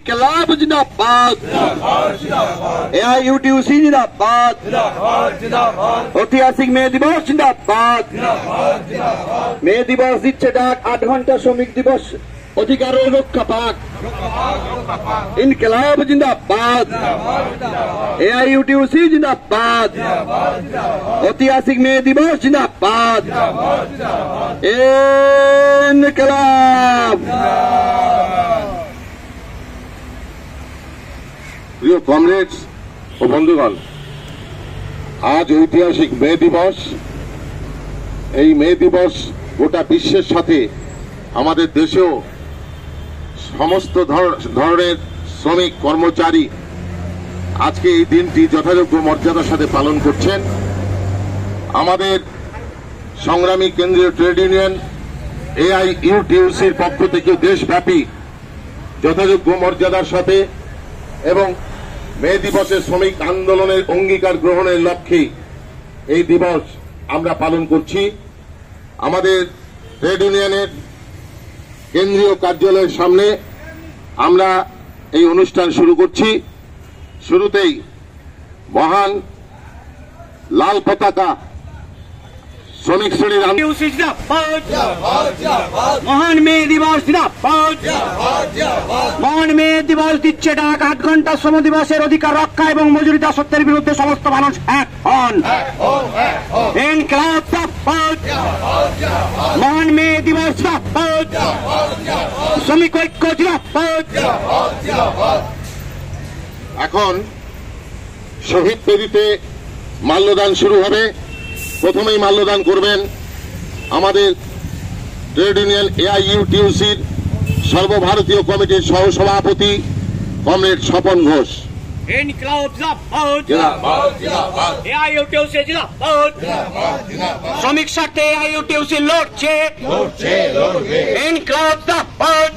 इनकलाब जिंदाबाद, AIUTUC जिंदाबाद, ऐतिहासिक मे दिवस जिंदाबाद। मे दिवस দিচ্ছে ডাক 8 ঘন্টা শ্রমিক দিবস অধিকারের রক্ষা পাক। इनकलाब जिंदाबाद, AIUTUC जिंदाबाद, ऐतिहासिक मे दिवस जिंदाबाद। इनकलाब। প্রিয় কমরেডস ও বন্ধুগণ, আজ ঐতিহাসিক মে দিবস। এই মে দিবস গোটা বিশ্বের সাথে আমাদের দেশেও সমস্ত ধরনের শ্রমিক কর্মচারী আজকে এই দিনটি যথাযোগ্য মর্যাদার সাথে পালন করছেন। আমাদের সংগ্রামী কেন্দ্রীয় ট্রেড ইউনিয়ন AIUTUCর পক্ষ থেকে দেশব্যাপী যথাযোগ্য মর্যাদার সাথে এবং মে দিবসে শ্রমিক আন্দোলনের অঙ্গীকার গ্রহণের লক্ষ্যে এই দিবস আমরা পালন করছি। আমাদের ট্রেড ইউনিয়নের কেন্দ্রীয় কার্যালয়ের সামনে আমরা এই অনুষ্ঠান শুরু করছি। শুরুতেই মহান লাল পতাকা শ্রমিক শ্রেণীর মহান মে দিবস জিন্দাবাদ। মহান মে দিবস দিচ্ছে ডাক 8 ঘন্টা শ্রম দিবসের অধিকার রক্ষা এবং মজুরি দাসত্বের বিরুদ্ধে সমস্ত মানুষ এক হন। ইনকলাব জিন্দাবাদ। মহান মে দিবস জিন্দাবাদ। শ্রমিক ঐক্য জিন্দাবাদ। এখন শহীদ বেদিতে মাল্যদান শুরু হবে। প্রথমেই মাল্যদান করবেন আমাদের ট্রেড ইউনিয়ন AIUTUCর সর্বভারতীয় কমিটির সহসভাপতি কমরেড স্বপন ঘোষ। ইনকলাব জিন্দাবাদ। AIUTUC জিন্দাবাদ। শ্রমিক স্বার্থে AIUTUC লড়ছে। ইনকলাব জিন্দাবাদ।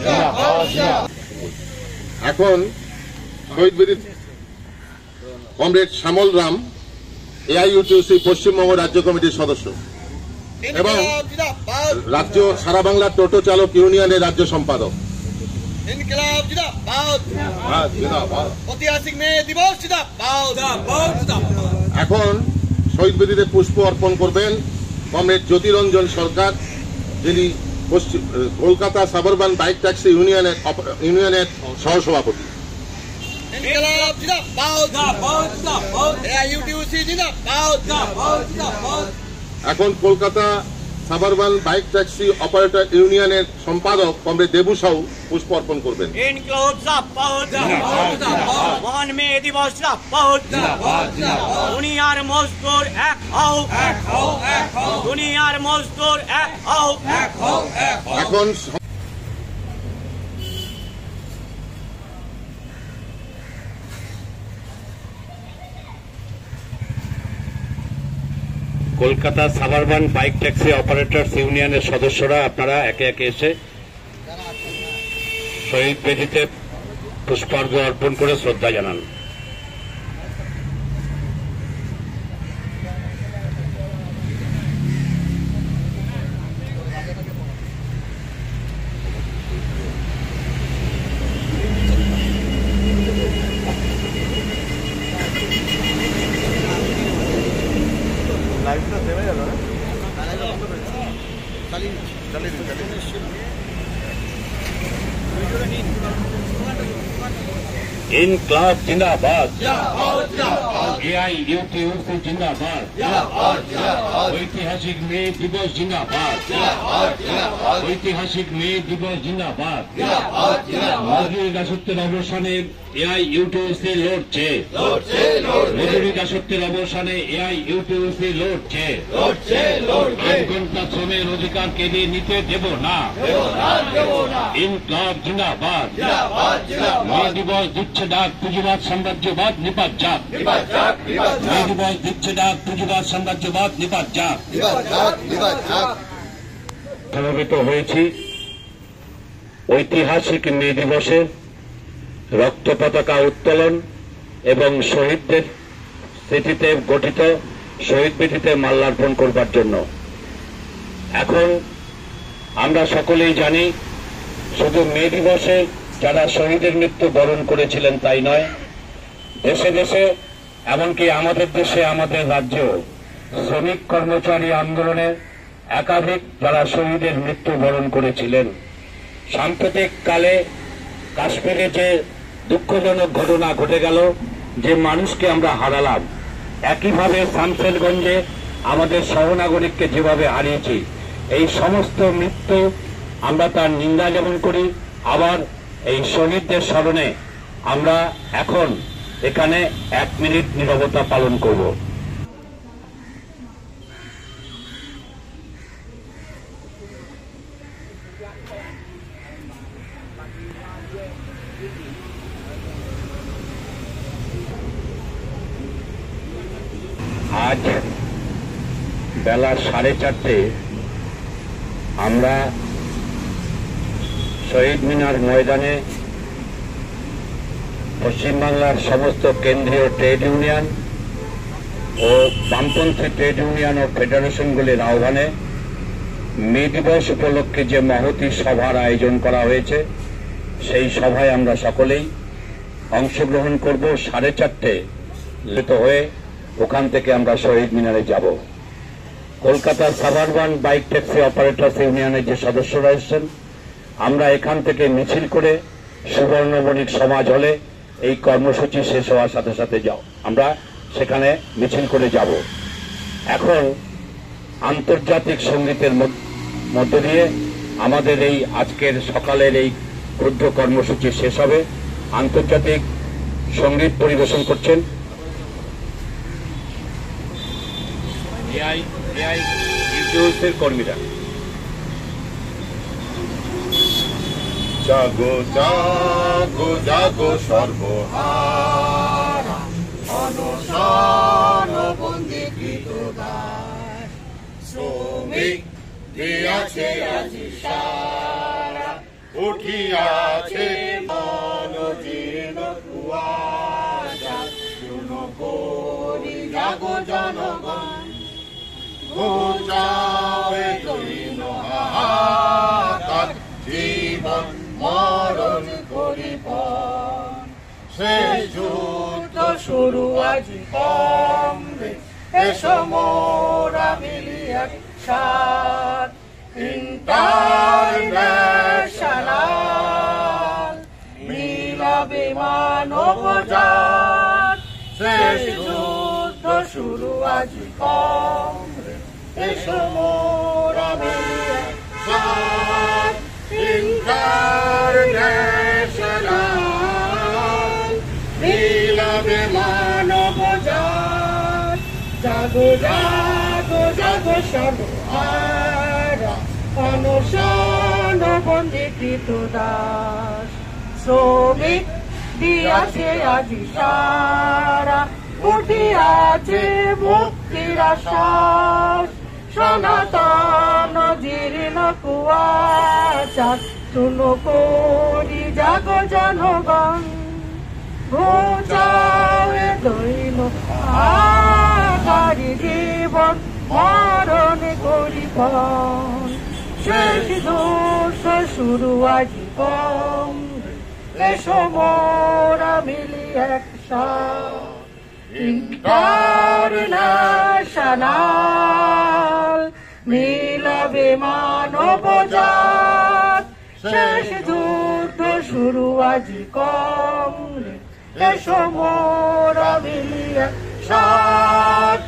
এখন শহীদ বেদি কমরেড শ্যামল রাম, AIUTUC পশ্চিমবঙ্গ রাজ্য কমিটির সদস্য এবং রাজ্য সারা বাংলা টোটো চালক ইউনিয়নের রাজ্য সম্পাদক। ইনকলাব জিন্দাবাদ। ঐতিহাসিক মে দিবস জিন্দাবাদ। এখন শহীদ বেদিতে পুষ্প অর্পণ করবেন কমরেড জ্যোতিরঞ্জন সরকার, যিনি কলকাতা সাবারবান বাইক ট্যাক্সি ইউনিয়নের সহসভাপতি। ইনকলাব জিন্দাবাদ। AIUTUC জিন্দাবাদ। এখন Kolkata suburban bike taxi operator ইউনিয়নের সম্পাদক কমরেড দেবু সাউ পুষ্প অর্পণ করবেন। ইনকলাব জিন্দাবাদ। মহান মে দিবস জিন্দাবাদ। দুনিয়ার মজদুর এক হও। দুনিয়ার মজদুর এক হও। এখন Kolkata suburban bike taxi operators ইউনিয়নের সদস্যরা আপনারা একে একে এসে শহীদ বেদিতে পুষ্পার্ঘ অর্পণ করে শ্রদ্ধা জানান। इनकलाब जिंदाबाद। AIUTUC जिंदाबाद। ऐतिहासिक मे दिवस जिंदाबाद। ऐतिहासिक मे दिवस जिंदाबाद। মজুরি দাসত্বের অবসানে AIUTUC লড়ছে। মজুরি দাসত্বের অবসানে AIUTUC লড়ছে। 8 ঘন্টা শ্রমের অধিকার কেড়ে নিতে দেব না। ইনকলাব জিন্দাবাদ। মে দিবস দিচ্ছে ডাক পুঁজিবাদ সাম্রাজ্যবাদ নিপাত যাক। মে দিবস দিচ্ছে ডাক পুঁজিবাদ সাম্রাজ্যবাদ নিপাত যাক। সমবেত হয়েছি ঐতিহাসিক মে দিবসে রক্ত পতাকা উত্তোলন এবং শহীদদের স্মৃতিতে গঠিত শহীদ বেদিতে মাল্যার্পণ করবার জন্য। এখন আমরা সকলেই জানি শুধু মে দিবসে যারা শহীদের মৃত্যু বরণ করেছিলেন তাই নয়, দেশে দেশে এমনকি আমাদের দেশে আমাদের রাজ্য শ্রমিক কর্মচারী আন্দোলনে একাধিক যারা শহীদের মৃত্যু বরণ করেছিলেন। সাম্প্রতিক কালে কাশ্মীরে যে দুঃখজনক ঘটনা ঘটে গেল, যে মানুষকে আমরা হারালাম, একইভাবে শামশেরগঞ্জে আমাদের সহনাগরিককে যেভাবে হারিয়েছি, এই সমস্ত মৃত্যু আমরা তার নিন্দা যেমন করি, আবার এই শহীদদের স্মরণে আমরা এখন এখানে 1 মিনিট নীরবতা পালন করব। আজ বেলা 4:30 আমরা শহীদ মিনার ময়দানে পশ্চিমবাংলার সমস্ত কেন্দ্রীয় ট্রেড ইউনিয়ন ও বামপন্থী ট্রেড ইউনিয়ন ও ফেডারেশনগুলির আহ্বানে মে দিবস উপলক্ষে যে মহতী সভার আয়োজন করা হয়েছে, সেই সভায় আমরা সকলেই অংশগ্রহণ করব। 4:30 হয়ে ওখান থেকে আমরা শহীদ মিনারে যাব। কলকাতার সাবারবান বাইক ট্যাক্সি অপারেটর্স ইউনিয়নের যে সদস্যরা এসেছেন, আমরা এখান থেকে মিছিল করে সুবর্ণ বণিক সমাজ হলে এই কর্মসূচি শেষ হওয়ার সাথে সাথে আমরা সেখানে মিছিল করে যাব। এখন আন্তর্জাতিক সঙ্গীতের মধ্য দিয়ে আমাদের এই আজকের সকালের এই ক্ষুদ্র কর্মসূচি শেষ হবে। আন্তর্জাতিক সঙ্গীত পরিবেশন করছেন ইউটিউবের কর্মীরা। জাগো জাগো জাগো সর্বহারা, অনশন বন্দীকৃত দাস, শ্রমিক দিয়াছে আজি সারা, উঠিয়াছে মনোজীর্ণ কুয়াশা, শুনো করি জাগো জনগণ, ঘুচাবে দৈন হাহাকার, জীবন মরণ করিব, শেষ যুদ্ধ শুরু আজ কমবে, এসো মোরা মিলি একসাথ, ইন্টারন্যাশনাল মিলাবে মানব জাত, শেষ যুদ্ধ শুরু আজ কমবে, এসো মোরা মিলি একসাথ, ইন্টারন্যাশনাল মিলাবে মানব জাত, জাগো জাগো জাগো সর্বহারা, অনশন বন্দীকৃত দাস, শ্রমিক দিয়াছে আজি সারা, উঠিয়াছে মুক্তির আশ্বাস, সনাতন জীর্ণ কুয়াশা, শুনো করি জাগো জনগণ, ঘুচাবে দৈন হাহাকার, জীবন মরণ করিবন, শেষ যুদ্ধ শুরু আজীবন, এসো মোরা মিলি একসাথ, ইন্টারন্যাশনাল মিলাবে মানব জাত, শেষ যুদ্ধ শুরু আজি কমলে, এসো মোরা মিলি একসাথ,